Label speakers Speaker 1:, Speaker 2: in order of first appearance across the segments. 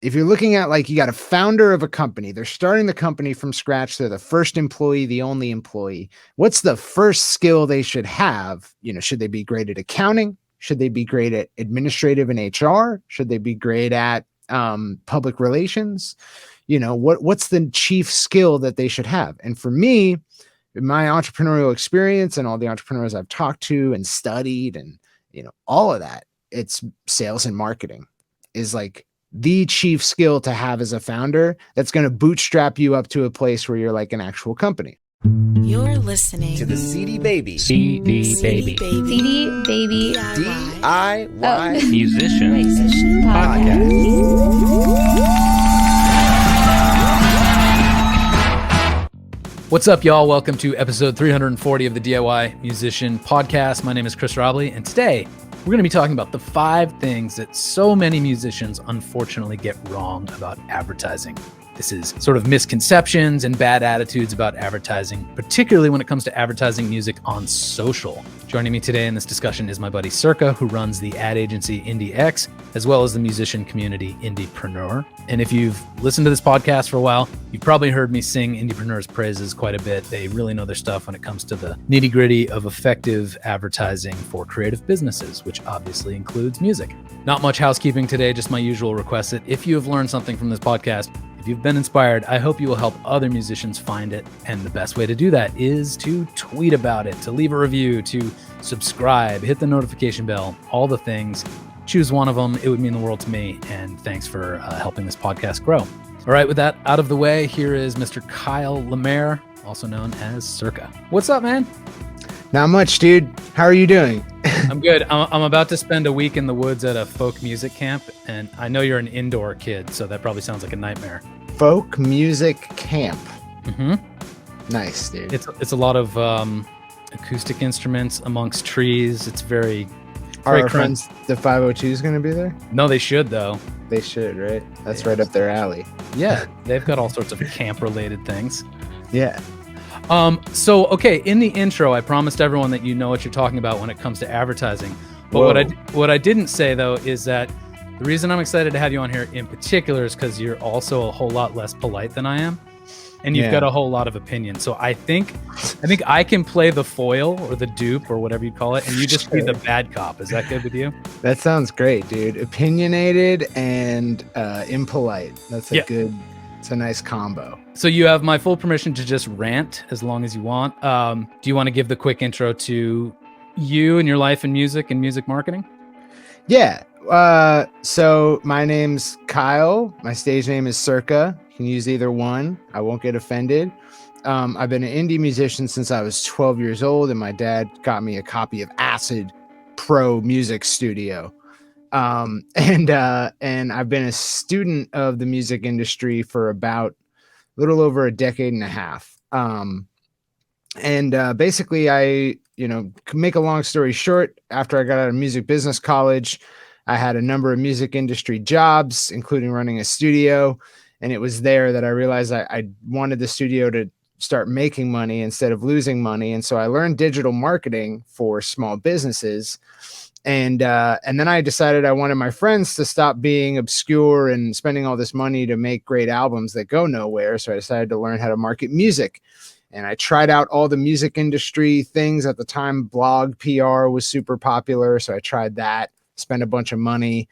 Speaker 1: if you're looking at like, you got a founder of a company, they're starting the company from scratch. They're the first employee, the only employee. What's the first skill they should have? Should they be great at accounting? Should they be great at administrative and HR? Should they be great at public relations? What's the chief skill that they should have? And for me, in my entrepreneurial experience and all the entrepreneurs I've talked to and studied and, all of that, it's sales and marketing is like the chief skill to have as a founder that's going to bootstrap you up to a place where you're like an actual company.
Speaker 2: You're listening
Speaker 3: to the CD Baby DIY
Speaker 4: Musician
Speaker 3: Podcast.
Speaker 4: What's up, y'all? Welcome to episode 340 of the DIY Musician Podcast. My name is Chris Robley, and today we're going to be talking about the 5 things that so many musicians unfortunately get wrong about advertising. This is sort of misconceptions and bad attitudes about advertising, particularly when it comes to advertising music on social. Joining me today in this discussion is my buddy Circa, who runs the ad agency IndieX, as well as the musician community Indiepreneur. And if you've listened to this podcast for a while, you've probably heard me sing Indiepreneur's praises quite a bit. They really know their stuff when it comes to the nitty-gritty of effective advertising for creative businesses, which obviously includes music. Not much housekeeping today, just my usual request that if you have learned something from this podcast, if you've been inspired, I hope you will help other musicians find it. And the best way to do that is to tweet about it, to leave a review, to subscribe, hit the notification bell, all the things. Choose one of them. It would mean the world to me. And thanks for helping this podcast grow. All right, with that out of the way, here is Mr. Kyle LeMaire, also known as Circa. What's up, man?
Speaker 1: Not much, dude. How are you doing?
Speaker 4: I'm good. I'm about to spend a week in the woods at a folk music camp, and I know you're an indoor kid, so that probably sounds like a nightmare.
Speaker 1: Folk music camp.
Speaker 4: Mm-hmm.
Speaker 1: Nice, dude.
Speaker 4: It's a lot of acoustic instruments amongst trees. It's very
Speaker 1: Are our friends, the 502 is going to be there?
Speaker 4: No, they should, though.
Speaker 1: They should, right? That's right up their alley.
Speaker 4: Yeah, they've got all sorts of camp-related things.
Speaker 1: Yeah.
Speaker 4: So, okay, in the intro, I promised everyone that you know what you're talking about when it comes to advertising. But what I didn't say, though, is that the reason I'm excited to have you on here in particular is because you're also a whole lot less polite than I am. And you've got a whole lot of opinion. So I think I can play the foil or the dupe or whatever you call it, and you just be the bad cop. Is that good with you?
Speaker 1: That sounds great, dude. Opinionated and impolite. That's it's a nice combo.
Speaker 4: So you have my full permission to just rant as long as you want. Do you want to give the quick intro to you and your life in music and music marketing?
Speaker 1: Yeah. So my name's Kyle. My stage name is Circa. You can use either one. I won't get offended. I've been an indie musician since I was 12 years old, and my dad got me a copy of Acid Pro Music Studio. And I've been a student of the music industry for about a little over a decade and a half. Basically I, make a long story short, after I got out of music business college, I had a number of music industry jobs, including running a studio. And it was there that I realized I wanted the studio to start making money instead of losing money. And so I learned digital marketing for small businesses. And then I decided I wanted my friends to stop being obscure and spending all this money to make great albums that go nowhere. So I decided to learn how to market music. And I tried out all the music industry things at the time. Blog PR was super popular. So I tried that, spent a bunch of money.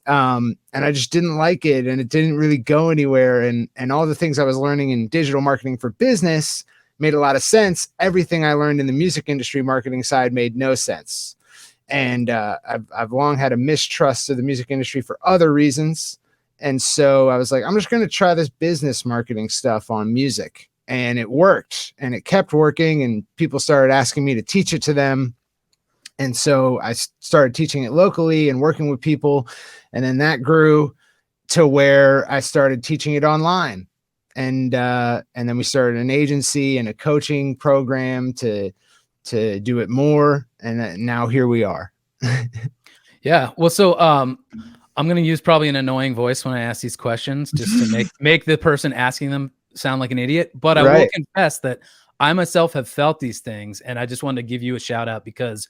Speaker 1: And I just didn't like it. And it didn't really go anywhere. And all the things I was learning in digital marketing for business made a lot of sense. Everything I learned in the music industry marketing side made no sense. And I've long had a mistrust of the music industry for other reasons. And so I was like, I'm just going to try this business marketing stuff on music. And it worked, and it kept working, and people started asking me to teach it to them. And so I started teaching it locally and working with people. And then that grew to where I started teaching it online. And then we started an agency and a coaching program to do it more. And now here we are.
Speaker 4: Yeah. Well, so I'm going to use probably an annoying voice when I ask these questions just to make the person asking them sound like an idiot. But I will confess that I myself have felt these things. And I just wanted to give you a shout out because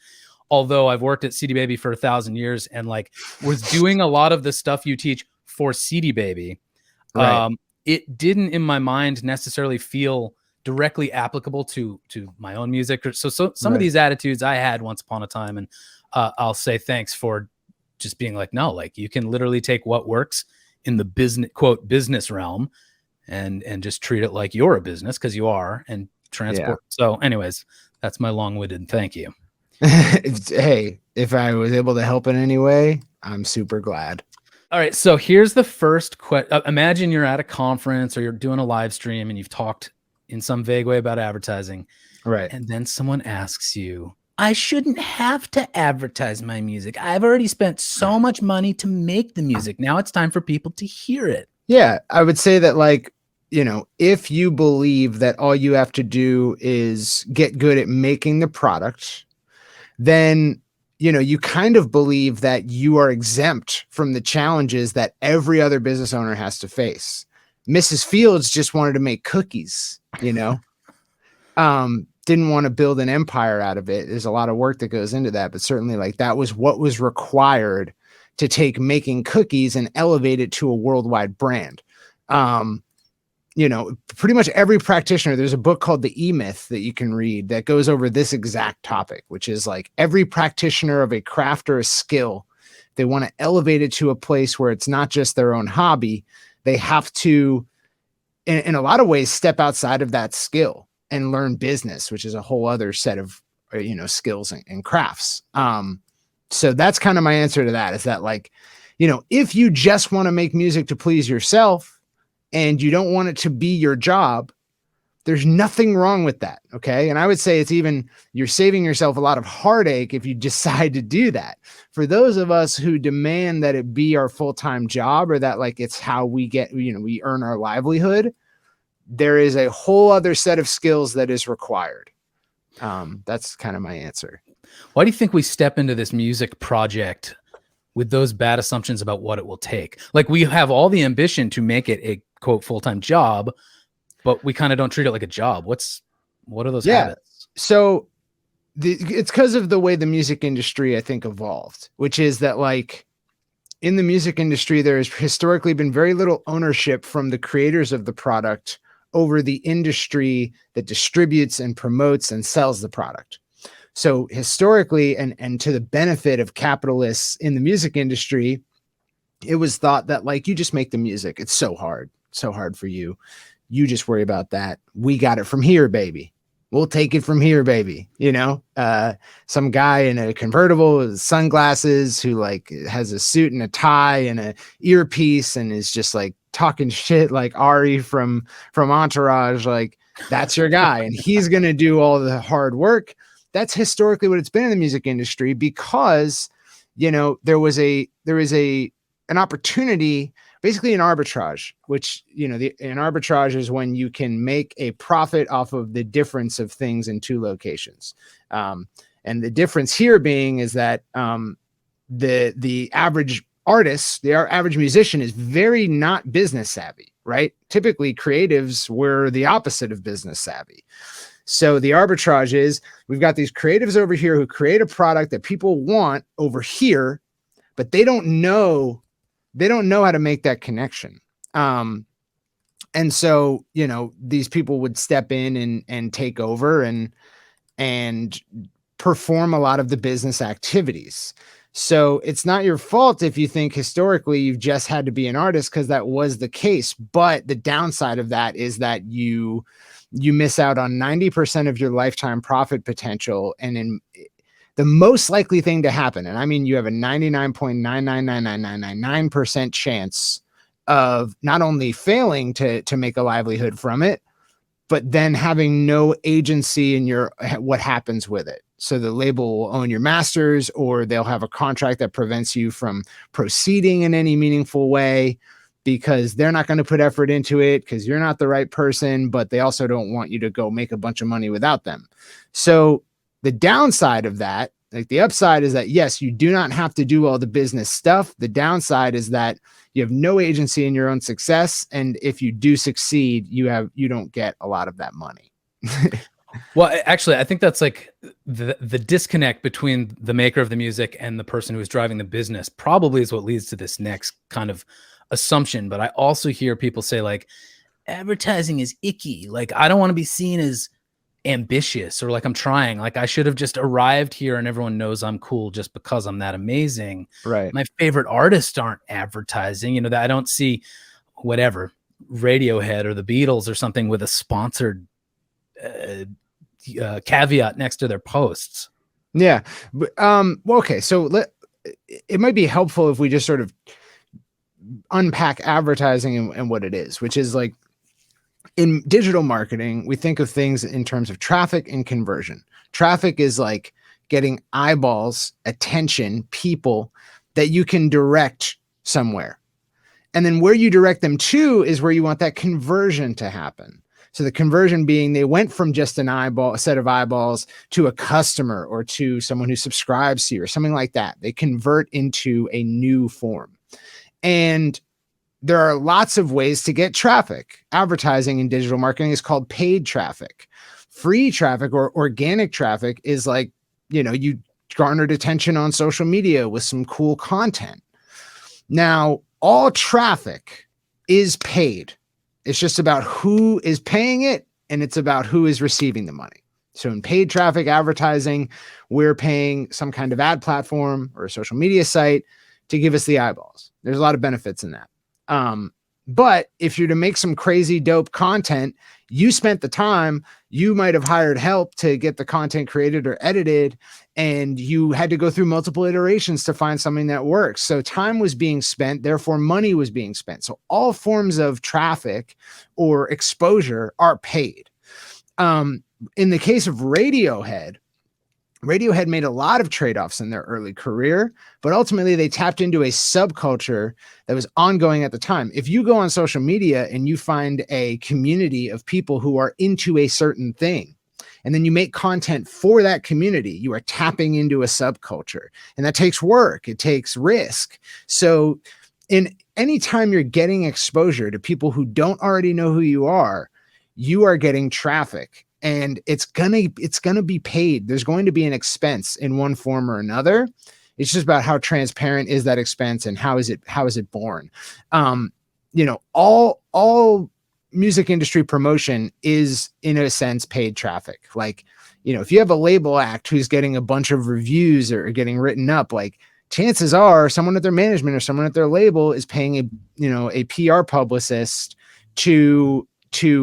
Speaker 4: although I've worked at CD Baby for 1,000 years and was doing a lot of the stuff you teach for CD Baby,
Speaker 1: Right.
Speaker 4: it didn't in my mind necessarily feel directly applicable to my own music. So some of
Speaker 1: Right.
Speaker 4: these attitudes I had once upon a time, and I'll say thanks for just being like, no, like you can literally take what works in the business realm and just treat it like you're a business, because you are, and transport. So anyways, that's my long-winded thank you.
Speaker 1: Hey, if I was able to help in any way, I'm super glad.
Speaker 4: All right, so here's the first question. Imagine you're at a conference or you're doing a live stream and you've talked in some vague way about advertising.
Speaker 1: Right.
Speaker 4: And then someone asks you, I shouldn't have to advertise my music. I've already spent so much money to make the music. Now it's time for people to hear it.
Speaker 1: Yeah, I would say that, like, if you believe that all you have to do is get good at making the product, then, you kind of believe that you are exempt from the challenges that every other business owner has to face. Mrs. Fields just wanted to make cookies, didn't want to build an empire out of it. There's a lot of work that goes into that, but certainly like that was what was required to take making cookies and elevate it to a worldwide brand. Pretty much every practitioner, there's a book called The E-Myth that you can read that goes over this exact topic, which is like every practitioner of a craft or a skill, they want to elevate it to a place where it's not just their own hobby. They have to, in a lot of ways, step outside of that skill and learn business, which is a whole other set of, skills and crafts. So that's kind of my answer to that, is that, like, if you just want to make music to please yourself and you don't want it to be your job, there's nothing wrong with that. Okay. And I would say you're saving yourself a lot of heartache if you decide to do that. For those of us who demand that it be our full-time job, or that like it's how we get, we earn our livelihood, there is a whole other set of skills that is required. That's kind of my answer.
Speaker 4: Why do you think we step into this music project with those bad assumptions about what it will take? Like, we have all the ambition to make it a quote full-time job, but we kind of don't treat it like a job. What are those habits?
Speaker 1: So it's because of the way the music industry, I think, evolved, which is that, like, in the music industry, there has historically been very little ownership from the creators of the product over the industry that distributes and promotes and sells the product. So historically, and to the benefit of capitalists in the music industry, it was thought that, like, you just make the music. It's so hard for you. You just worry about that. We got it from here, baby. We'll take it from here, baby. Some guy in a convertible with sunglasses who, like, has a suit and a tie and a earpiece and is just like talking shit like Ari from Entourage. Like, that's your guy, and he's going to do all the hard work. That's historically what it's been in the music industry, because, there is an opportunity, basically an arbitrage, which, an arbitrage is when you can make a profit off of the difference of things in two locations. And the difference here being is that the average artist, the average musician, is very not business savvy, right? Typically creatives were the opposite of business savvy. So the arbitrage is, we've got these creatives over here who create a product that people want over here, but they don't know how to make that connection. And so, these people would step in and take over and perform a lot of the business activities. So it's not your fault if you think historically you've just had to be an artist, because that was the case. But the downside of that is that you miss out on 90% of your lifetime profit potential. And in the most likely thing to happen, and I mean, you have a 99.999999% chance of not only failing to make a livelihood from it, but then having no agency in what happens with it. So the label will own your masters, or they'll have a contract that prevents you from proceeding in any meaningful way, because they're not going to put effort into it because you're not the right person, but they also don't want you to go make a bunch of money without them. So the downside of that, like, the upside is that, yes, you do not have to do all the business stuff. The downside is that you have no agency in your own success. And if you do succeed, you don't get a lot of that money.
Speaker 4: Well, actually, I think that's like the disconnect between the maker of the music and the person who's driving the business probably is what leads to this next kind of assumption, but I also hear people say like advertising is icky. Like I don't want to be seen as ambitious or like I'm trying. Like I should have just arrived here and everyone knows I'm cool just because I'm that amazing.
Speaker 1: Right.
Speaker 4: My favorite artists aren't advertising, that I don't see whatever Radiohead or the Beatles or something with a sponsored caveat next to their posts.
Speaker 1: Yeah. Well, okay. So it might be helpful if we just sort of unpack advertising and what it is, which is like in digital marketing, we think of things in terms of traffic and conversion. Traffic is like getting eyeballs, attention, people that you can direct somewhere. And then where you direct them to is where you want that conversion to happen. So the conversion being they went from just a set of eyeballs to a customer or to someone who subscribes to you or something like that. They convert into a new form. And there are lots of ways to get traffic. Advertising in digital marketing is called paid traffic. Free traffic or organic traffic is like, you garnered attention on social media with some cool content. Now, all traffic is paid. It's just about who is paying it, and it's about who is receiving the money. So in paid traffic advertising, we're paying some kind of ad platform or a social media site to give us the eyeballs. There's a lot of benefits in that. But if you're to make some crazy dope content, you spent the time, you might have hired help to get the content created or edited, and you had to go through multiple iterations to find something that works. So time was being spent, therefore money was being spent. So all forms of traffic or exposure are paid. In the case of Radiohead made a lot of trade-offs in their early career, but ultimately they tapped into a subculture that was ongoing at the time. If you go on social media and you find a community of people who are into a certain thing, and then you make content for that community, you are tapping into a subculture. And that takes work. It takes risk. So in any time you're getting exposure to people who don't already know who you are getting traffic. And it's gonna be paid. There's going to be an expense in one form or another. It's just about how transparent is that expense and how is it born. All music industry promotion is in a sense paid traffic. Like, if you have a label act who's getting a bunch of reviews or getting written up, like chances are someone at their management or someone at their label is paying a PR publicist to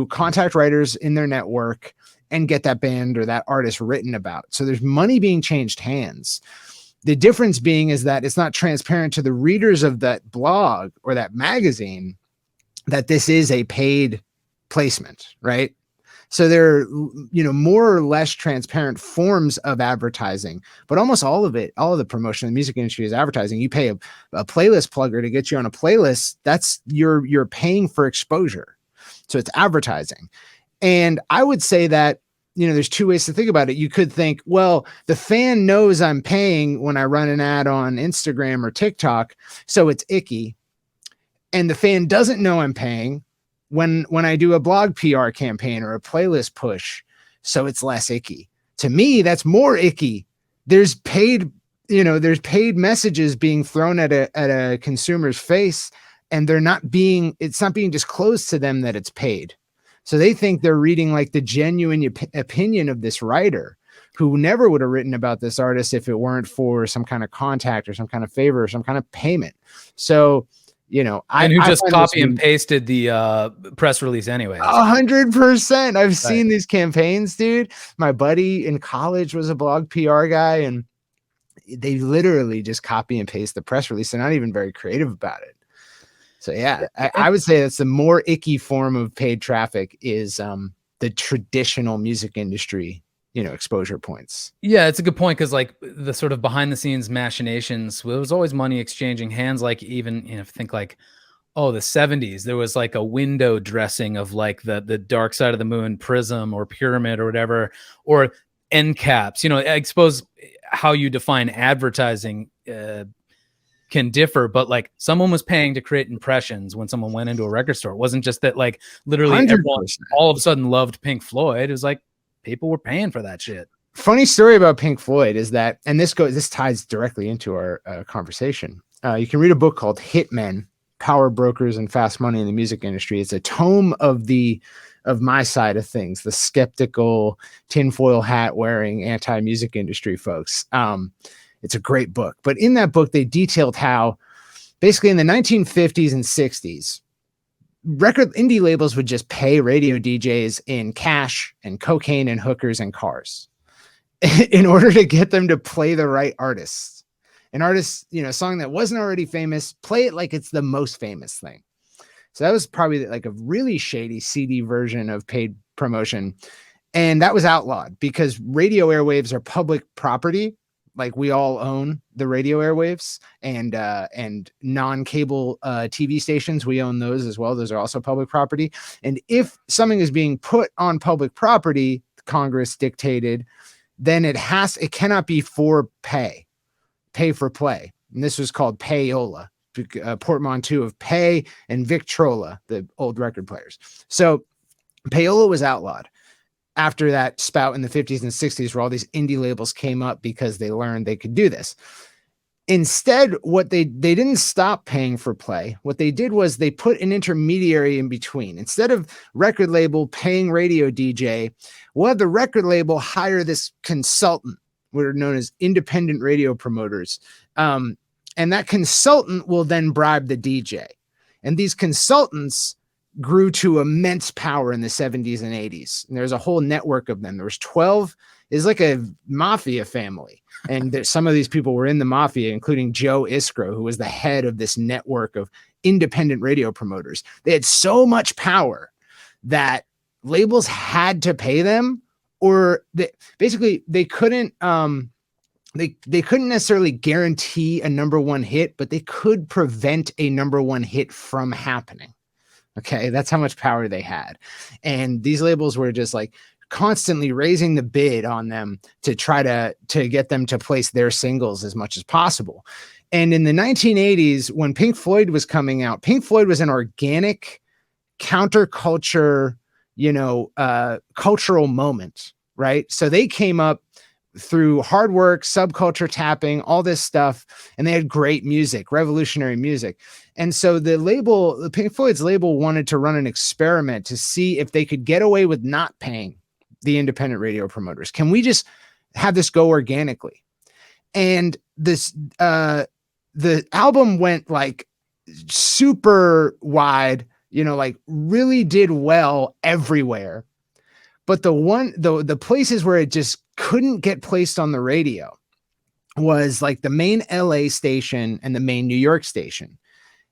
Speaker 1: contact writers in their network and get that band or that artist written about. So there's money being changed hands. The difference being is that it's not transparent to the readers of that blog or that magazine that this is a paid placement, right? So there are, more or less transparent forms of advertising, but almost all of the promotion in the music industry is advertising. You pay a playlist plugger to get you on a playlist. That's you're paying for exposure. So it's advertising. And I would say that, there's two ways to think about it. You could think, well, the fan knows I'm paying when I run an ad on Instagram or TikTok, so it's icky. And the fan doesn't know I'm paying when I do a blog PR campaign or a playlist push, so it's less icky. To me, that's more icky. There's paid messages being thrown at a consumer's face, and it's not being disclosed to them that it's paid. So they think they're reading like the genuine opinion of this writer who never would have written about this artist if it weren't for some kind of contact or some kind of favor or some kind of payment. So,
Speaker 4: and who just copy and pasted the press release anyways.
Speaker 1: 100%. I've seen these campaigns, dude. My buddy in college was a blog PR guy, and they literally just copy and paste the press release. They're not even very creative about it. So yeah, I would say that's the more icky form of paid traffic is the traditional music industry, exposure points.
Speaker 4: Yeah, it's a good point because like the sort of behind the scenes machinations, there was always money exchanging hands. Like even think like, the 70s, there was like a window dressing of like the Dark Side of the Moon prism or pyramid or whatever, or end caps. I suppose how you define advertising can differ, but like someone was paying to create impressions when someone went into a record store. It wasn't just that like literally
Speaker 1: 100%.
Speaker 4: Everyone all of a sudden loved Pink Floyd. It was like people were paying for that shit.
Speaker 1: Funny story about Pink Floyd is that, and this ties directly into our conversation. You can read a book called Hitmen Power Brokers and Fast Money in the Music Industry. It's a tome of my side of things, the skeptical, tinfoil hat wearing anti-music industry folks. It's a great book. But in that book, they detailed how basically in the 1950s and 60s, indie labels would just pay radio DJs in cash and cocaine and hookers and cars in order to get them to play the right artists. An artist, a song that wasn't already famous, play it like it's the most famous thing. So that was probably like a really shady, seedy version of paid promotion. And that was outlawed because radio airwaves are public property. Like we all own the radio airwaves, and non-cable TV stations, we own those as well. Those are also public property. And if something is being put on public property, Congress dictated, then it cannot be for pay for play. And this was called payola, portmanteau of pay and Victrola, the old record players. So payola was outlawed after that spout in the 50s and 60s, where all these indie labels came up because they learned they could do this. Instead, what they didn't stop paying for play. What they did was they put an intermediary in between. Instead of record label paying radio DJ, we'll have the record label hire this consultant, what are known as independent radio promoters. And that consultant will then bribe the DJ. And these consultants grew to immense power in the 70s and 80s. And there's a whole network of them. There was 12, is like a mafia family. And some of these people were in the mafia, including Joe Iskra, who was the head of this network of independent radio promoters. They had so much power that labels had to pay them, or they couldn't, they couldn't necessarily guarantee a number one hit, but they could prevent a number one hit from happening. Okay, that's how much power they had. And these labels were just like constantly raising the bid on them to try to get them to place their singles as much as possible. And in the 1980s, when Pink Floyd was coming out, Pink Floyd was an organic counterculture, cultural moment, right? So they came up through hard work, subculture tapping, all this stuff, and they had great music, revolutionary music. And so the Pink Floyd's label wanted to run an experiment to see if they could get away with not paying the independent radio promoters. Can we just have this go organically? And this, the album went like super wide, like really did well everywhere. But the places where it just couldn't get placed on the radio was like the main LA station and the main New York station.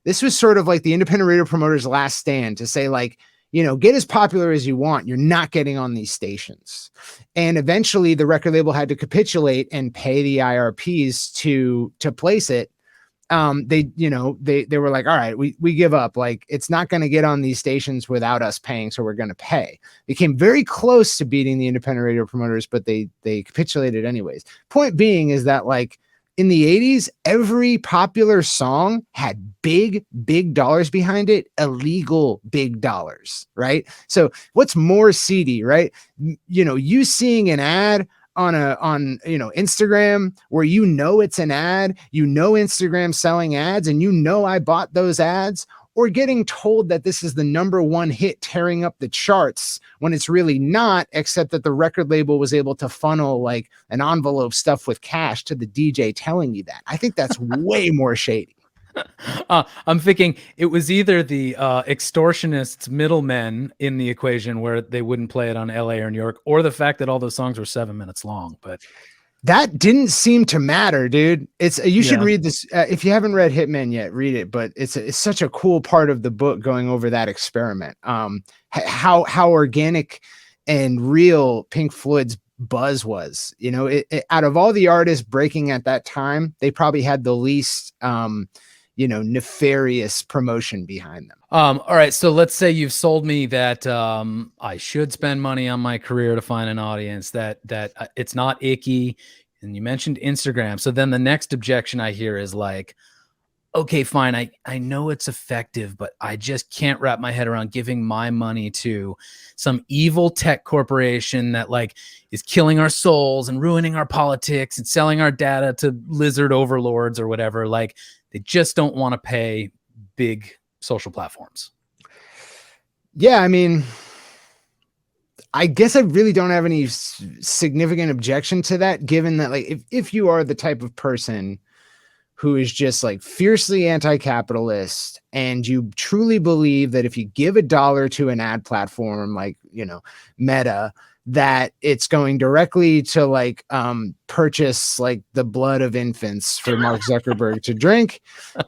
Speaker 1: This was sort of like the independent radio promoter's last stand to say, like, get as popular as you want. You're not getting on these stations. And eventually the record label had to capitulate and pay the IRPs to place it. They were like, all right, we give up. Like, it's not going to get on these stations without us paying, so we're going to pay. They came very close to beating the independent radio promoters, but they capitulated anyways. Point being is that, like, in the 80s, every popular song had big dollars behind it, illegal big dollars, right? So what's more seedy, right? You seeing an ad on Instagram where it's an ad, Instagram selling ads, and I bought those ads, or getting told that this is the number one hit tearing up the charts when it's really not, except that the record label was able to funnel like an envelope stuffed with cash to the DJ telling you that. I think that's way more shady.
Speaker 4: I'm thinking it was either the extortionists, middlemen in the equation where they wouldn't play it on LA or New York, or the fact that all those songs were 7 minutes long. But
Speaker 1: that didn't seem to matter, dude. You should read this. If you haven't read Hitman yet, read it. But it's such a cool part of the book going over that experiment. How organic and real Pink Floyd's buzz was. Out of all the artists breaking at that time, they probably had the least nefarious promotion behind them.
Speaker 4: All right. So let's say you've sold me that I should spend money on my career to find an audience, that it's not icky. And you mentioned Instagram. So then the next objection I hear is like, okay, fine. I know it's effective, but I just can't wrap my head around giving my money to some evil tech corporation that like is killing our souls and ruining our politics and selling our data to lizard overlords or whatever. Like, they just don't want to pay big social platforms?
Speaker 1: Yeah, I mean, I guess I really don't have any significant objection to that, given that like if you are the type of person who is just like fiercely anti-capitalist and you truly believe that if you give $1 to an ad platform like, Meta, that it's going directly to like purchase like the blood of infants for Mark Zuckerberg to drink.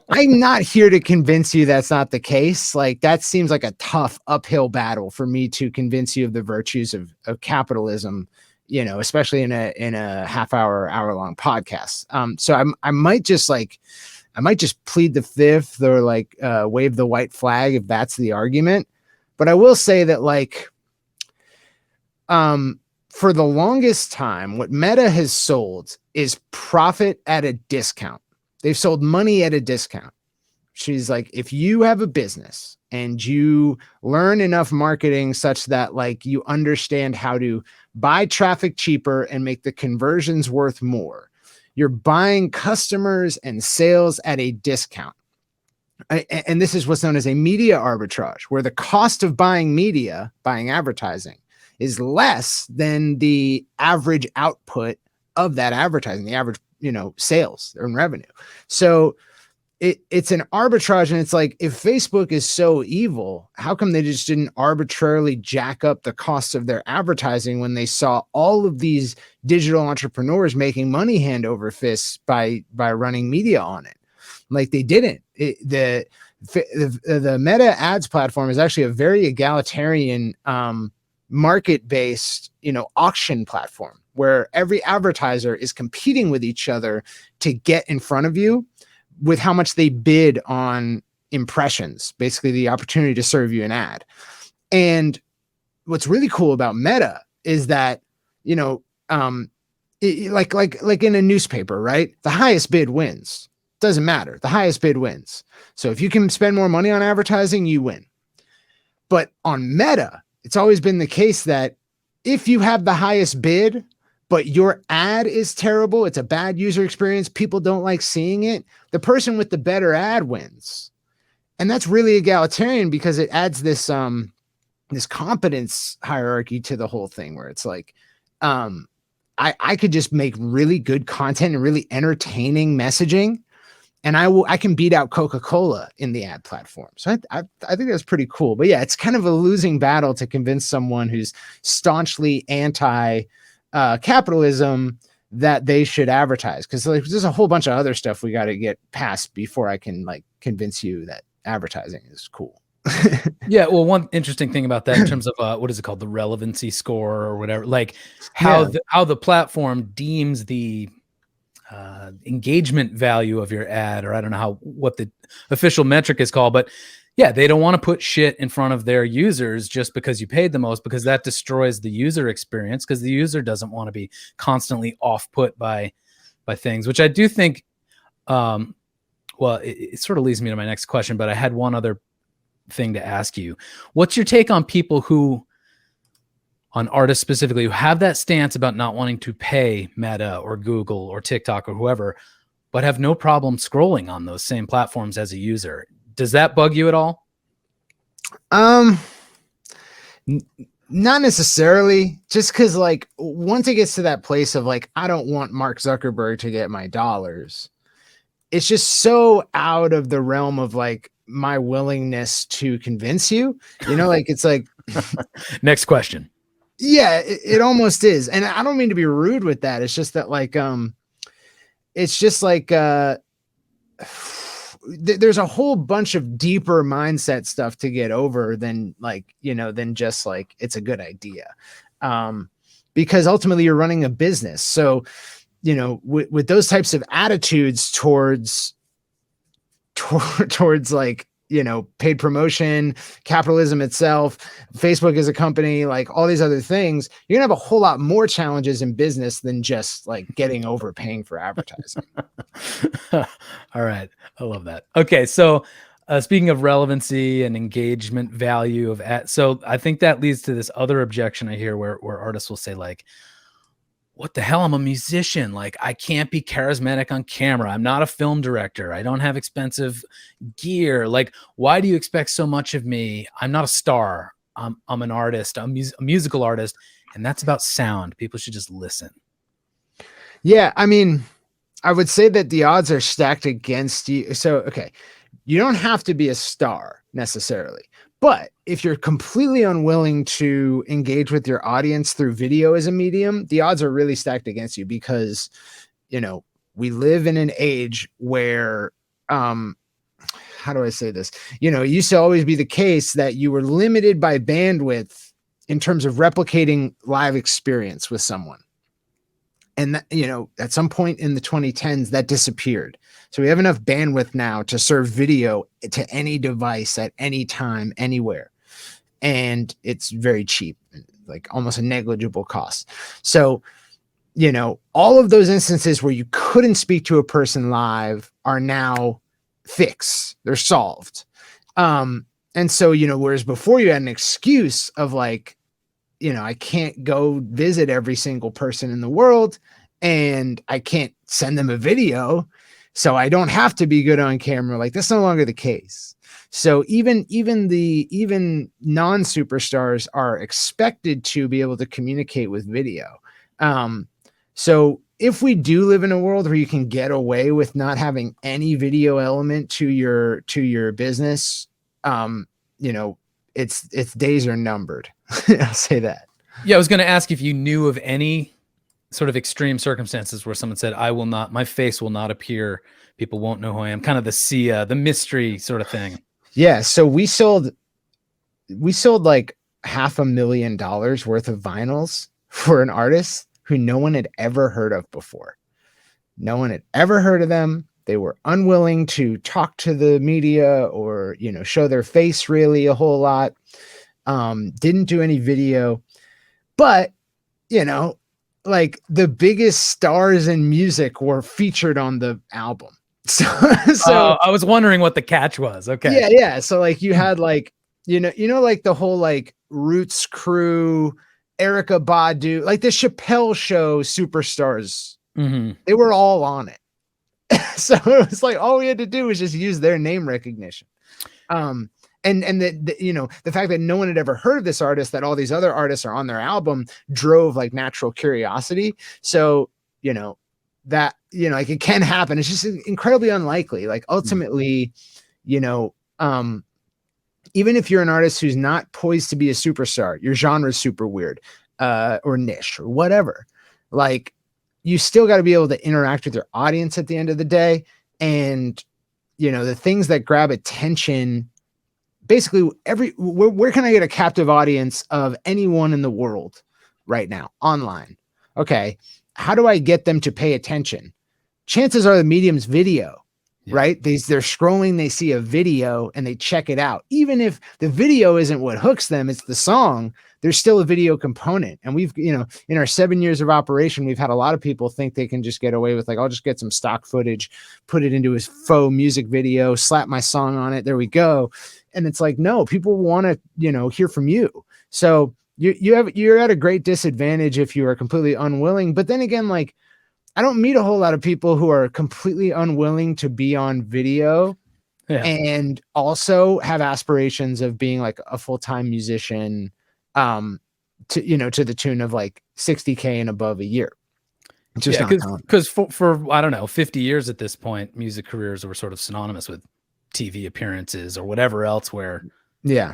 Speaker 1: I'm not here to convince you that's not the case. Like that seems like a tough uphill battle for me to convince you of the virtues of capitalism, especially in a hour long podcast. So I might just plead the fifth or like wave the white flag if that's the argument. But I will say that like, for the longest time, what Meta has sold is profit at a discount. They've sold money at a discount. She's like, if you have a business and you learn enough marketing such that like you understand how to buy traffic cheaper and make the conversions worth more, you're buying customers and sales at a discount. And this is what's known as a media arbitrage, where the cost of buying advertising, is less than the average output of that advertising, the average, sales and revenue. So it's an arbitrage. And it's like, if Facebook is so evil, how come they just didn't arbitrarily jack up the costs of their advertising when they saw all of these digital entrepreneurs making money hand over fist by running media on it? Like they didn't. The Meta ads platform is actually a very egalitarian, market-based, auction platform where every advertiser is competing with each other to get in front of you with how much they bid on impressions, basically the opportunity to serve you an ad. And what's really cool about Meta is that, like in a newspaper, right? The highest bid wins. Doesn't matter. The highest bid wins. So if you can spend more money on advertising, you win. But on Meta, it's always been the case that if you have the highest bid, but your ad is terrible, it's a bad user experience, people don't like seeing it, the person with the better ad wins. And that's really egalitarian because it adds this competence hierarchy to the whole thing where it's like, I could just make really good content and really entertaining messaging, and I can beat out Coca-Cola in the ad platform. So I think that's pretty cool. But yeah, it's kind of a losing battle to convince someone who's staunchly anti capitalism that they should advertise. Because like there's a whole bunch of other stuff we got to get past before I can like convince you that advertising is cool.
Speaker 4: Yeah. Well, one interesting thing about that in terms of what is it called? The relevancy score or whatever, like how the platform deems the engagement value of your ad, or I don't know what the official metric is called, but yeah, they don't want to put shit in front of their users just because you paid the most, because that destroys the user experience, because the user doesn't want to be constantly off put by things, which I do think, it sort of leads me to my next question, but I had one other thing to ask you. What's your take on people on artists specifically, who have that stance about not wanting to pay Meta or Google or TikTok or whoever, but have no problem scrolling on those same platforms as a user? Does that bug you at all?
Speaker 1: Not necessarily, just because like once it gets to that place of like, I don't want Mark Zuckerberg to get my dollars, it's just so out of the realm of like my willingness to convince you, like it's like
Speaker 4: next question.
Speaker 1: Yeah, it almost is. And I don't mean to be rude with that. It's just that like, it's just like, there's a whole bunch of deeper mindset stuff to get over than like, than just like, it's a good idea. Because ultimately you're running a business. So, with those types of attitudes towards like, paid promotion, capitalism itself, Facebook as a company, like all these other things, you're gonna have a whole lot more challenges in business than just like getting over paying for advertising.
Speaker 4: All right. I love that. Okay. So speaking of relevancy and engagement value of so I think that leads to this other objection I hear where artists will say like, what the hell? I'm a musician. Like, I can't be charismatic on camera. I'm not a film director. I don't have expensive gear. Like, why do you expect so much of me? I'm not a star. I'm an artist. I'm a musical artist. And that's about sound. People should just listen.
Speaker 1: Yeah. I mean, I would say that the odds are stacked against you. So, okay, you don't have to be a star necessarily, but if you're completely unwilling to engage with your audience through video as a medium, the odds are really stacked against you because, we live in an age where, how do I say this? It used to always be the case that you were limited by bandwidth in terms of replicating live experience with someone. And that, at some point in the 2010s, that disappeared. So we have enough bandwidth now to serve video to any device at any time, anywhere. And it's very cheap, like almost a negligible cost. So, all of those instances where you couldn't speak to a person live are now fixed. They're solved. And so, whereas before you had an excuse of like, I can't go visit every single person in the world and I can't send them a video. So I don't have to be good on camera. Like, that's no longer the case. So even non-superstars are expected to be able to communicate with video. So if we do live in a world where you can get away with not having any video element to your business, its days are numbered. I'll say that.
Speaker 4: Yeah, I was going to ask if you knew of any sort of extreme circumstances where someone said, my face will not appear. People won't know who I am. Kind of the mystery sort of thing.
Speaker 1: Yeah. So we sold like $500,000 worth of vinyls for an artist who no one had ever heard of before. No one had ever heard of them. They were unwilling to talk to the media or, show their face really a whole lot. Didn't do any video, but, like the biggest stars in music were featured on the album. So
Speaker 4: I was wondering what the catch was. Okay.
Speaker 1: Yeah. So like you had like, like the whole like Roots crew, Erykah Badu, like the Chappelle Show superstars, they were all on it. So it was like, all we had to do was just use their name recognition. And the fact that no one had ever heard of this artist, that all these other artists are on their album, drove like natural curiosity. So, that, like it can happen. It's just incredibly unlikely. Like ultimately, even if you're an artist who's not poised to be a superstar, your genre is super weird, or niche or whatever, like you still got to be able to interact with your audience at the end of the day. And, the things that grab attention, basically where can I get a captive audience of anyone in the world right now online? Okay. How do I get them to pay attention? Chances are the medium's video. Yeah. Right? They're scrolling, they see a video and they check it out. Even if the video isn't what hooks them, it's the song, there's still a video component. And we've, in our 7 years of operation, we've had a lot of people think they can just get away with like, I'll just get some stock footage, put it into his faux music video, slap my song on it. There we go. And it's like, no, people want to, hear from you. So you're at a great disadvantage if you are completely unwilling. But then again, like, I don't meet a whole lot of people who are completely unwilling to be on video and also have aspirations of being like a full-time musician, to the tune of like 60K and above a year. Just
Speaker 4: because for, I don't know, 50 years at this point, music careers were sort of synonymous with TV appearances or whatever else where.
Speaker 1: Yeah.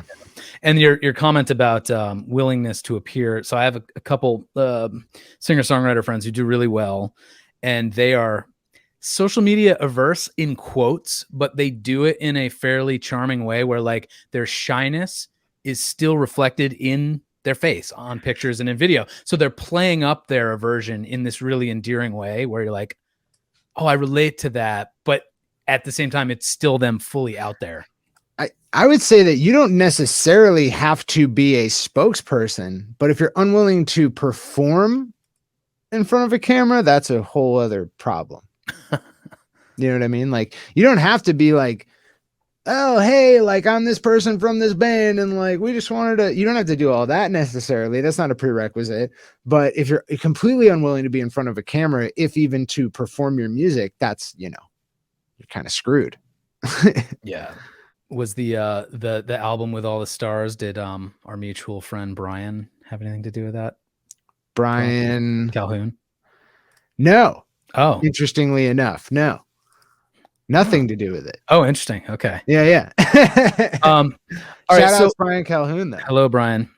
Speaker 4: And your comment about willingness to appear. So I have a couple singer-songwriter friends who do really well, and they are social media averse in quotes, but they do it in a fairly charming way where like their shyness is still reflected in their face on pictures and in video. So they're playing up their aversion in this really endearing way where you're like, oh, I relate to that. But at the same time, it's still them fully out there.
Speaker 1: I would say that you don't necessarily have to be a spokesperson, but if you're unwilling to perform in front of a camera, that's a whole other problem. You know what I mean? Like, you don't have to be like, oh, hey, like I'm this person from this band, and like we just wanted to, you don't have to do all that necessarily. That's not a prerequisite. But if you're completely unwilling to be in front of a camera, if even to perform your music, that's, you're kind of screwed.
Speaker 4: Yeah. Was the album with all the stars, did our mutual friend Brian have anything to do with that?
Speaker 1: Brian
Speaker 4: Calhoun?
Speaker 1: No.
Speaker 4: Oh.
Speaker 1: Interestingly enough, no. Nothing to do with it.
Speaker 4: Oh, interesting. Okay.
Speaker 1: Yeah.
Speaker 4: All right.
Speaker 1: Shout out
Speaker 4: So
Speaker 1: to Brian Calhoun though.
Speaker 4: hello, Brian.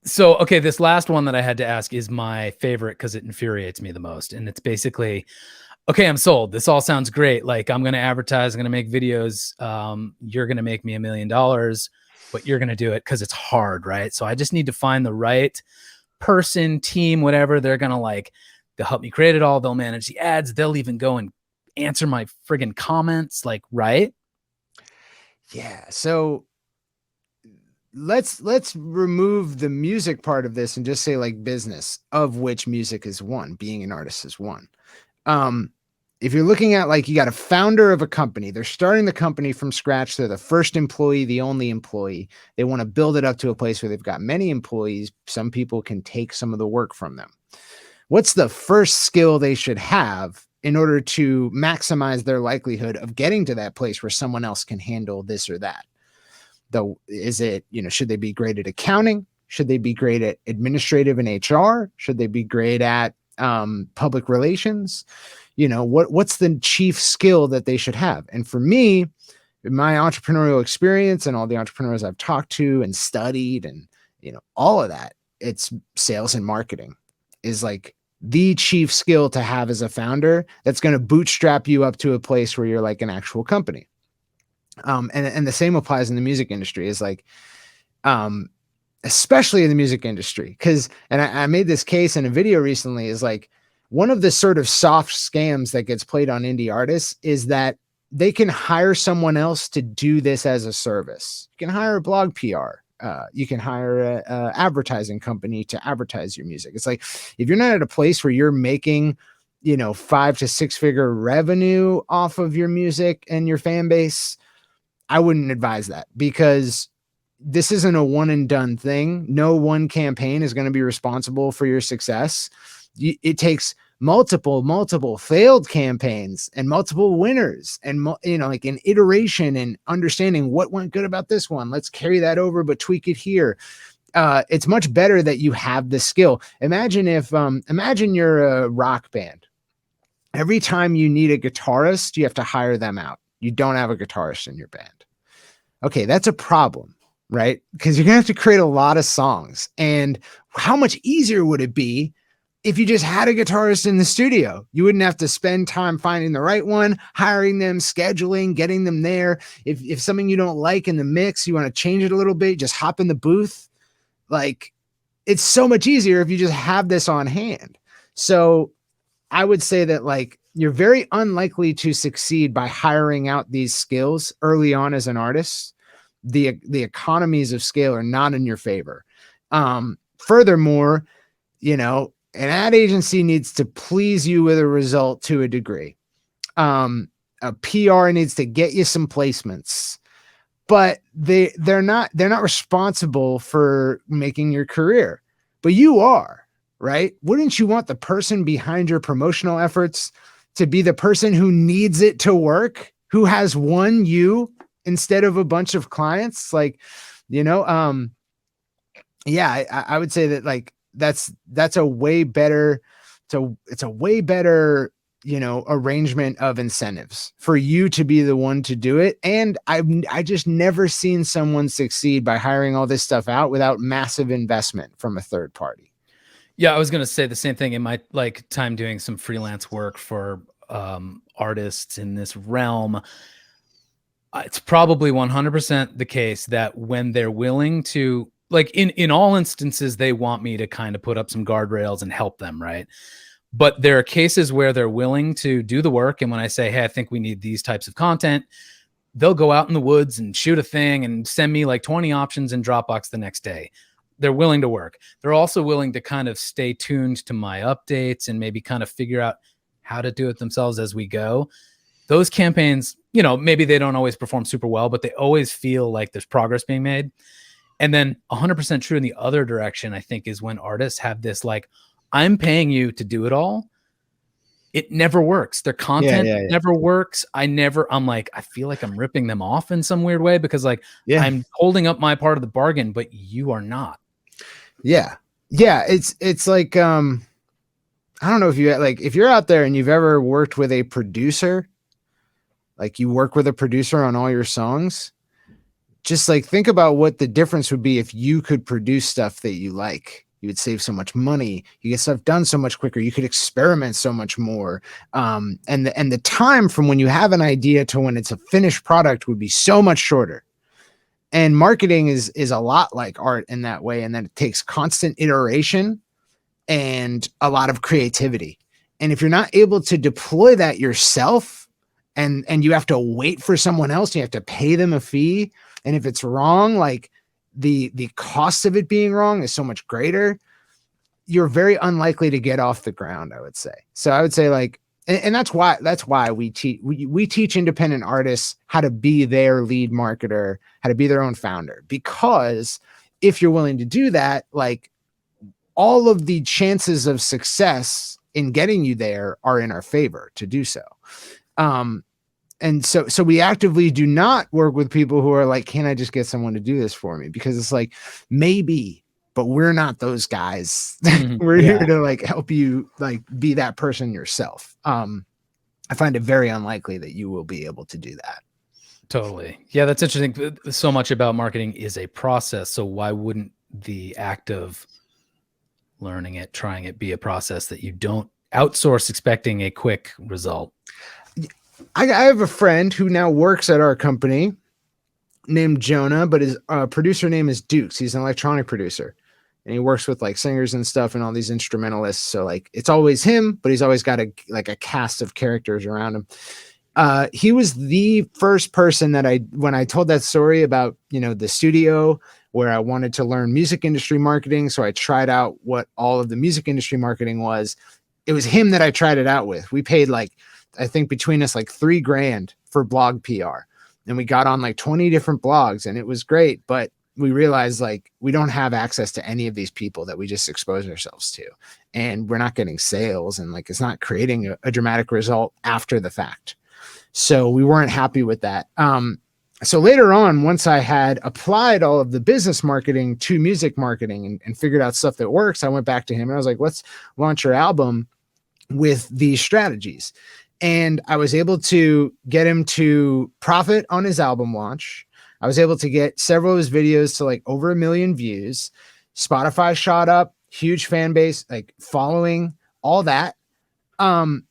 Speaker 4: So okay, this last one that I had to ask is my favorite because it infuriates me the most. And it's basically, okay, I'm sold. This all sounds great. Like I'm gonna advertise, I'm gonna make videos. You're gonna make me $1 million, but you're gonna do it because it's hard, right? So I just need to find the right person, team, whatever. They're gonna they'll help me create it all, they'll manage the ads, they'll even go and answer my friggin' comments, like, right?
Speaker 1: Yeah. So let's remove the music part of this and just say like business, of which music is one, being an artist is one. If you're looking at like, you got a founder of a company, they're starting the company from scratch. They're the first employee, the only employee. They want to build it up to a place where they've got many employees. Some people can take some of the work from them. What's the first skill they should have in order to maximize their likelihood of getting to that place where someone else can handle this or that? Though, is it, should they be great at accounting? Should they be great at administrative and HR? Should they be great at public relations? What's the chief skill that they should have? And for me, in my entrepreneurial experience and all the entrepreneurs I've talked to and studied and, all of that, it's sales and marketing is like the chief skill to have as a founder that's going to bootstrap you up to a place where you're like an actual company. And the same applies in the music industry is like, especially in the music industry. And I made this case in a video recently is like, one of the sort of soft scams that gets played on indie artists is that they can hire someone else to do this as a service. You can hire a blog PR. You can hire a advertising company to advertise your music. It's like, if you're not at a place where you're making, 5 to 6 figure revenue off of your music and your fan base, I wouldn't advise that, because this isn't a one and done thing. No one campaign is going to be responsible for your success. It takes multiple failed campaigns and multiple winners and, like an iteration and understanding what went good about this one. Let's carry that over, but tweak it here. It's much better that you have the skill. Imagine you're a rock band. Every time you need a guitarist, you have to hire them out. You don't have a guitarist in your band. Okay, that's a problem, right? Because you're going to have to create a lot of songs. And how much easier would it be if you just had a guitarist in the studio? You wouldn't have to spend time finding the right one, hiring them, scheduling, getting them there. If something you don't like in the mix, you want to change it a little bit, just hop in the booth. Like, it's so much easier if you just have this on hand. So I would say that like, you're very unlikely to succeed by hiring out these skills early on as an artist. The economies of scale are not in your favor. Furthermore, an ad agency needs to please you with a result to a degree. A PR needs to get you some placements, but they're not responsible for making your career, but you are, right? Wouldn't you want the person behind your promotional efforts to be the person who needs it to work, who has won you instead of a bunch of clients? Like, I would say that like, that's a way better, it's a way better, arrangement of incentives for you to be the one to do it. And I just never seen someone succeed by hiring all this stuff out without massive investment from a third party.
Speaker 4: Yeah, I was going to say the same thing in my time doing some freelance work for artists in this realm. It's probably 100% the case that when they're willing to, like in all instances, they want me to kind of put up some guardrails and help them, right? But there are cases where they're willing to do the work. And when I say, hey, I think we need these types of content, they'll go out in the woods and shoot a thing and send me like 20 options in Dropbox the next day. They're willing to work. They're also willing to kind of stay tuned to my updates and maybe kind of figure out how to do it themselves as we go. those campaigns, you know, maybe they don't always perform super well, but they always feel like there's progress being made. And then 100% true in the other direction, I think, is when artists have this like, I'm paying you to do it all. It never works. Their content never works. I'm like, I feel like I'm ripping them off in some weird way because like I'm holding up my part of the bargain, but you are not.
Speaker 1: Yeah. It's like, I don't know if you're out there and you've ever worked with a producer, like you work with a producer on all your songs, just like think about what the difference would be if you could produce stuff that you like. You would save so much money. You get stuff done so much quicker. You could experiment so much more. And the time from when you have an idea to when it's a finished product would be so much shorter. And marketing is a lot like art in that way. And then it takes constant iteration and a lot of creativity. And if you're not able to deploy that yourself and you have to wait for someone else, you have to pay them a fee. And if it's wrong, like the cost of it being wrong is so much greater, you're very unlikely to get off the ground, I would say. So I would say like, and that's why we teach independent artists how to be their lead marketer, how to be their own founder, because if you're willing to do that, like all of the chances of success in getting you there are in our favor to do so. And so we actively do not work with people who are like, can I just get someone to do this for me? Because it's like, maybe, but we're not those guys. We're here to like help you like be that person yourself. I find it very unlikely that you will be able to do that.
Speaker 4: Totally. Yeah, that's interesting. So much about marketing is a process. So why wouldn't the act of learning it, trying it be a process that you don't outsource expecting a quick result?
Speaker 1: I have a friend who now works at our company named Jonah, but his producer name is Dukes. He's an electronic producer and he works with like singers and stuff and all these instrumentalists. So like it's always him, but he's always got a cast of characters around him. He was the first person that when I told that story about, you know, the studio where I wanted to learn music industry marketing. So I tried out what all of the music industry marketing was. It was him that I tried it out with. We paid like, I think between us like $3,000 for blog PR, and we got on like 20 different blogs and it was great. But we realized like we don't have access to any of these people that we just expose ourselves to, and we're not getting sales, and like it's not creating a dramatic result after the fact. So we weren't happy with that. So later on, once I had applied all of the business marketing to music marketing and figured out stuff that works, I went back to him and I was like, let's launch your album with these strategies. And I was able to get him to profit on his album launch. I was able to get several of his videos to like over 1 million views. Spotify shot up, huge fan base, like following, all that. And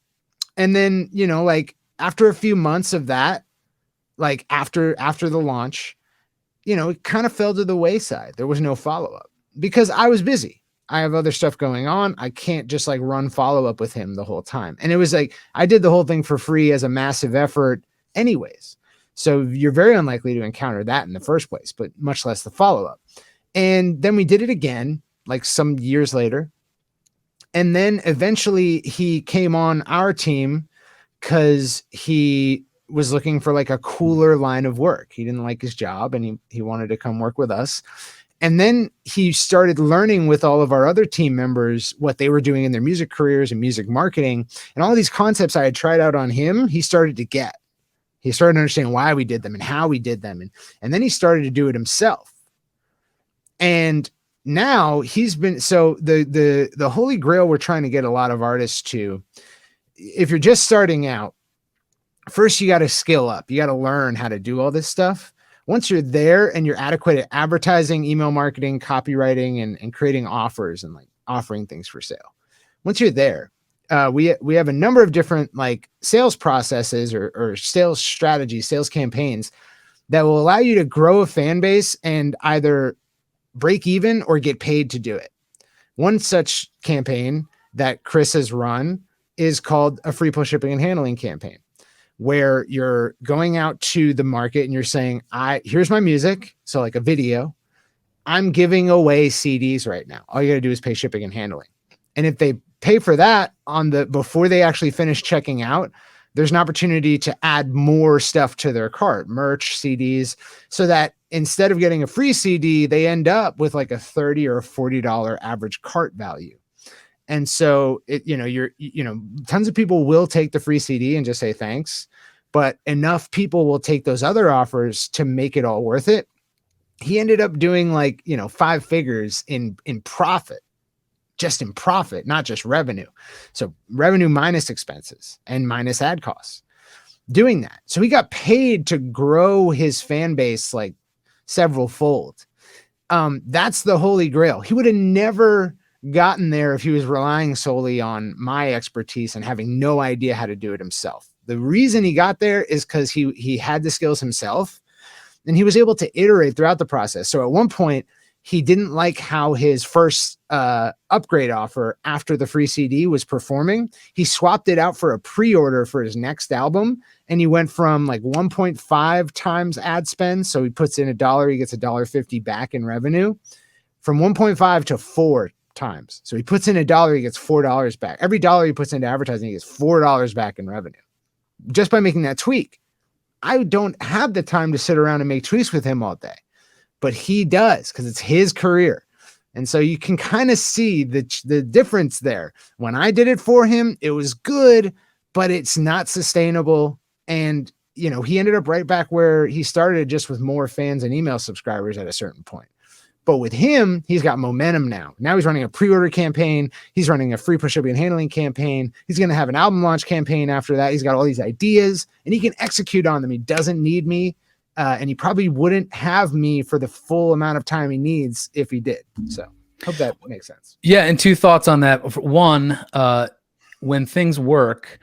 Speaker 1: then, you know, like after a few months of that, like after the launch, you know, it kind of fell to the wayside. There was no follow-up because I was busy. I have other stuff going on. I can't just like run follow-up with him the whole time. And it was like, I did the whole thing for free as a massive effort anyways. So you're very unlikely to encounter that in the first place, but much less the follow-up. And then we did it again, like some years later. And then eventually he came on our team because he was looking for like a cooler line of work. He didn't like his job and he wanted to come work with us. And then he started learning with all of our other team members what they were doing in their music careers and music marketing. And all these concepts I had tried out on him, he started to get. He started to understand why we did them and how we did them. And then he started to do it himself. And now he's been, so the holy grail we're trying to get a lot of artists to, if you're just starting out, first you got to skill up. You got to learn how to do all this stuff. Once you're there and you're adequate at advertising, email marketing, copywriting, and creating offers and like offering things for sale. Once you're there, we have a number of different like sales processes or sales strategies, sales campaigns that will allow you to grow a fan base and either break even or get paid to do it. One such campaign that Chris has run is called a free plus shipping and handling campaign, where you're going out to the market and you're saying, here's my music. So like a video, I'm giving away CDs right now. All you got to do is pay shipping and handling. And if they pay for that before they actually finish checking out, there's an opportunity to add more stuff to their cart, merch, CDs, so that instead of getting a free CD, they end up with like a $30 or $40 average cart value. And so tons of people will take the free CD and just say thanks, but enough people will take those other offers to make it all worth it. He ended up doing 5 figures in profit. Just in profit, not just revenue. So revenue minus expenses and minus ad costs, doing that. So he got paid to grow his fan base like several fold. That's the holy grail. He would have never gotten there if he was relying solely on my expertise and having no idea how to do it himself. The reason he got there is because he had the skills himself, and he was able to iterate throughout the process. So at one point, he didn't like how his first upgrade offer after the free CD was performing. He swapped it out for a pre-order for his next album, and he went from like 1.5 times ad spend. So he puts in $1, he gets $1.50 back in revenue, from 1.5 to 4 times. So he puts in $1, he gets $4 back. Every dollar he puts into advertising, he gets $4 back in revenue just by making that tweak. I don't have the time to sit around and make tweaks with him all day, but he does because it's his career. And so you can kind of see the difference there. When I did it for him, it was good, but it's not sustainable. And, he ended up right back where he started, just with more fans and email subscribers at a certain point. But with him, he's got momentum now. Now he's running a pre-order campaign. He's running a free push shipping and handling campaign. He's going to have an album launch campaign after that. He's got all these ideas and he can execute on them. He doesn't need me. And he probably wouldn't have me for the full amount of time he needs if he did. So hope that makes sense.
Speaker 4: Yeah. And 2 thoughts on that. One, when things work,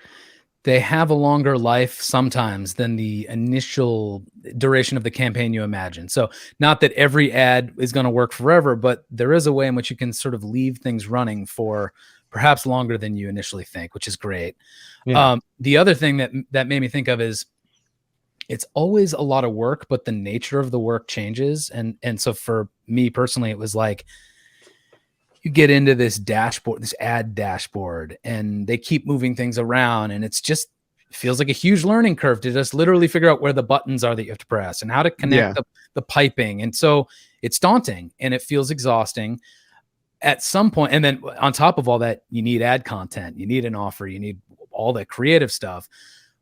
Speaker 4: they have a longer life sometimes than the initial duration of the campaign you imagine. So not that every ad is going to work forever, but there is a way in which you can sort of leave things running for perhaps longer than you initially think, which is great. Yeah. The other thing that made me think of is, it's always a lot of work, but the nature of the work changes. And so for me personally, it was like, you get into this dashboard, this ad dashboard, and they keep moving things around. And it's just feels like a huge learning curve to just literally figure out where the buttons are that you have to press and how to connect the piping. And so it's daunting and it feels exhausting at some point. And then on top of all that, you need ad content, you need an offer, you need all that creative stuff.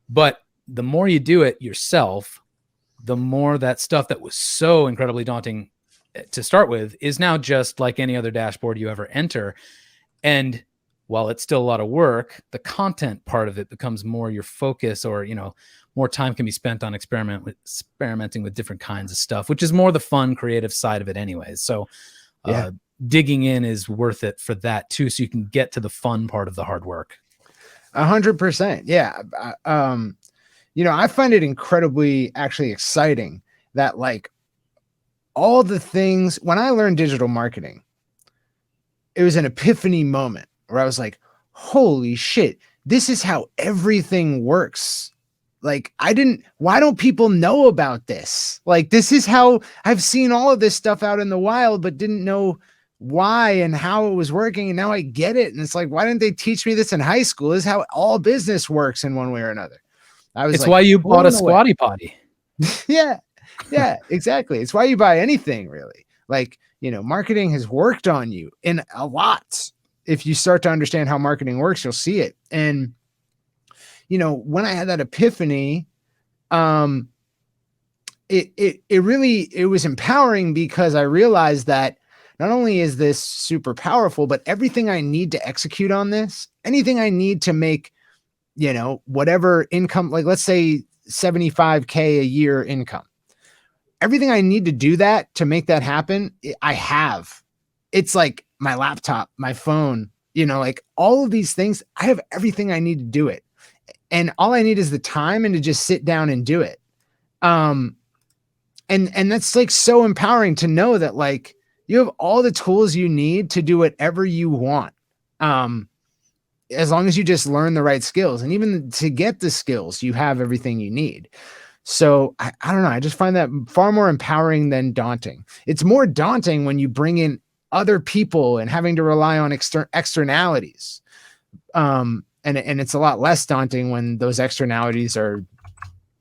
Speaker 4: But the more you do it yourself, the more that stuff that was so incredibly daunting to start with is now just like any other dashboard you ever enter. And while it's still a lot of work, the content part of it becomes more your focus, or, more time can be spent on experimenting with different kinds of stuff, which is more the fun, creative side of it anyways. So digging in is worth it for that too. So you can get to the fun part of the hard work.
Speaker 1: 100%. Yeah. I find it incredibly actually exciting that all the things, when I learned digital marketing, it was an epiphany moment where I was like, holy shit, this is how everything works. Why don't people know about this? This is how I've seen all of this stuff out in the wild, but didn't know why and how it was working. And now I get it. And it's like, why didn't they teach me this in high school? This is how all business works in one way or another.
Speaker 4: It's why you bought a squatty potty.
Speaker 1: Yeah, exactly. It's why you buy anything, really. Marketing has worked on you in a lot. If you start to understand how marketing works, you'll see it. And, when I had that epiphany, it was empowering, because I realized that not only is this super powerful, but everything I need to execute on this, anything I need to make, whatever income, let's say 75K a year income, everything I need to do that, to make that happen, I have. It's like my laptop, my phone, all of these things, I have everything I need to do it. And all I need is the time and to just sit down and do it. And that's so empowering to know that you have all the tools you need to do whatever you want. As long as you just learn the right skills, and even to get the skills, you have everything you need. So I don't know. I just find that far more empowering than daunting. It's more daunting when you bring in other people and having to rely on externalities. and it's a lot less daunting when those externalities are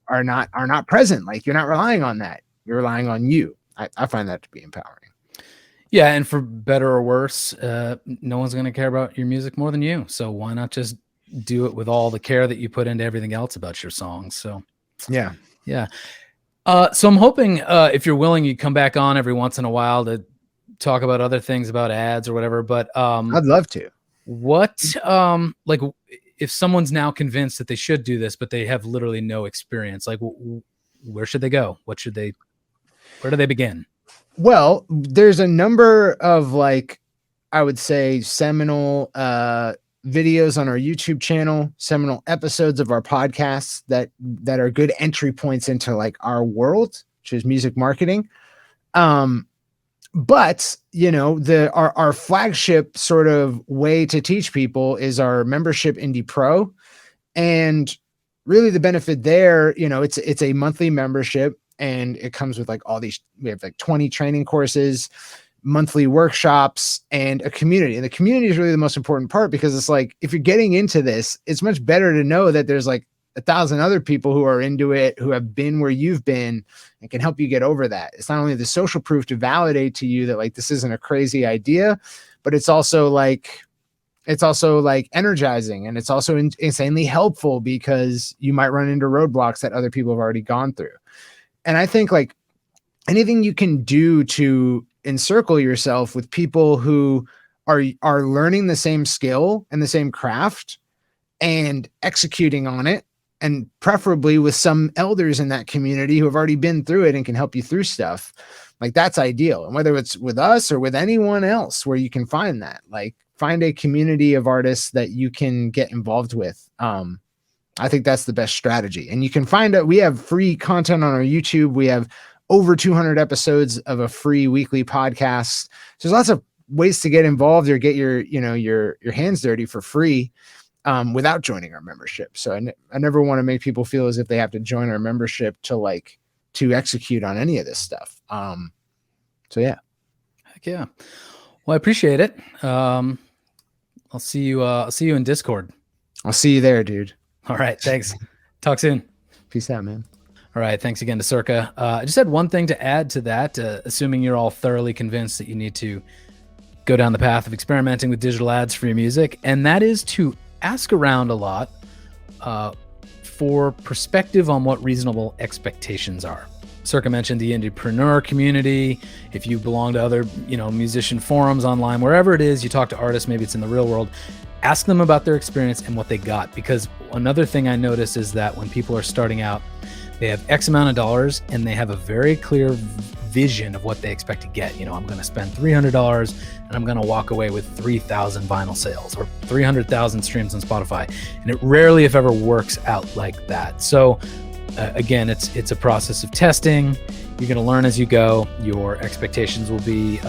Speaker 1: not present. Like you're not relying on that. You're relying on you. I find that to be empowering.
Speaker 4: Yeah. And for better or worse, no one's going to care about your music more than you. So why not just do it with all the care that you put into everything else about your songs? So
Speaker 1: yeah.
Speaker 4: So I'm hoping if you're willing, you come back on every once in a while to talk about other things about ads or whatever. But
Speaker 1: I'd love to.
Speaker 4: What like if someone's now convinced that they should do this, but they have literally no experience, like where should they go? Where do they begin?
Speaker 1: Well, there's a number of I would say seminal videos on our YouTube channel, seminal episodes of our podcasts that are good entry points into our world, which is music marketing. But our flagship sort of way to teach people is our membership Indie Pro. And really the benefit there, it's a monthly membership, and it comes with we have 20 training courses, monthly workshops, and a community. And the community is really the most important part, because it's if you're getting into this, it's much better to know that there's 1,000 other people who are into it, who have been where you've been, and can help you get over that. It's not only the social proof to validate to you that this isn't a crazy idea, but it's also energizing, and it's also insanely helpful, because you might run into roadblocks that other people have already gone through. And I think anything you can do to encircle yourself with people who are learning the same skill and the same craft and executing on it, and preferably with some elders in that community who have already been through it and can help you through stuff, that's ideal. And whether it's with us or with anyone else where you can find that, find a community of artists that you can get involved with. I think that's the best strategy. And you can find out, we have free content on our YouTube. We have over 200 episodes of a free weekly podcast. So there's lots of ways to get involved or get your hands dirty for free, without joining our membership. So I never want to make people feel as if they have to join our membership to execute on any of this stuff. So yeah.
Speaker 4: Heck yeah. Well, I appreciate it. I'll see you in Discord.
Speaker 1: I'll see you there, dude.
Speaker 4: All right. Thanks. Talk soon.
Speaker 1: Peace out, man.
Speaker 4: All right. Thanks again to Circa. I just had one thing to add to that, assuming you're all thoroughly convinced that you need to go down the path of experimenting with digital ads for your music. And that is to ask around a lot for perspective on what reasonable expectations are. Circa mentioned the Indiepreneur community. If you belong to other, musician forums online, wherever it is, you talk to artists, maybe it's in the real world, ask them about their experience and what they got. Because another thing I notice is that when people are starting out, they have X amount of dollars and they have a very clear vision of what they expect to get. I'm going to spend $300 and I'm going to walk away with 3,000 vinyl sales or 300,000 streams on Spotify. And it rarely, if ever, works out like that. So again, it's a process of testing. You're going to learn as you go. Your expectations will be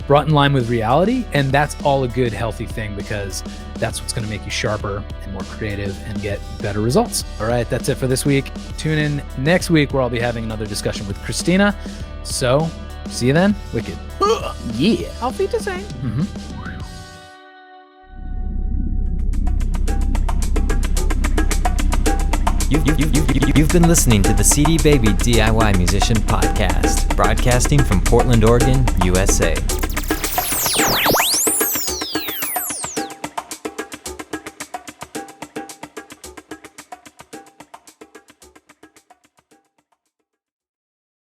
Speaker 4: brought in line with reality. And that's all a good, healthy thing, because that's what's going to make you sharper and more creative and get better results. All right, that's it for this week. Tune in next week where I'll be having another discussion with Christina. So see you then. Wicked. Yeah.
Speaker 2: Auf Wiedersehen.
Speaker 3: You've been listening to the CD Baby DIY Musician Podcast, broadcasting from Portland, Oregon, USA.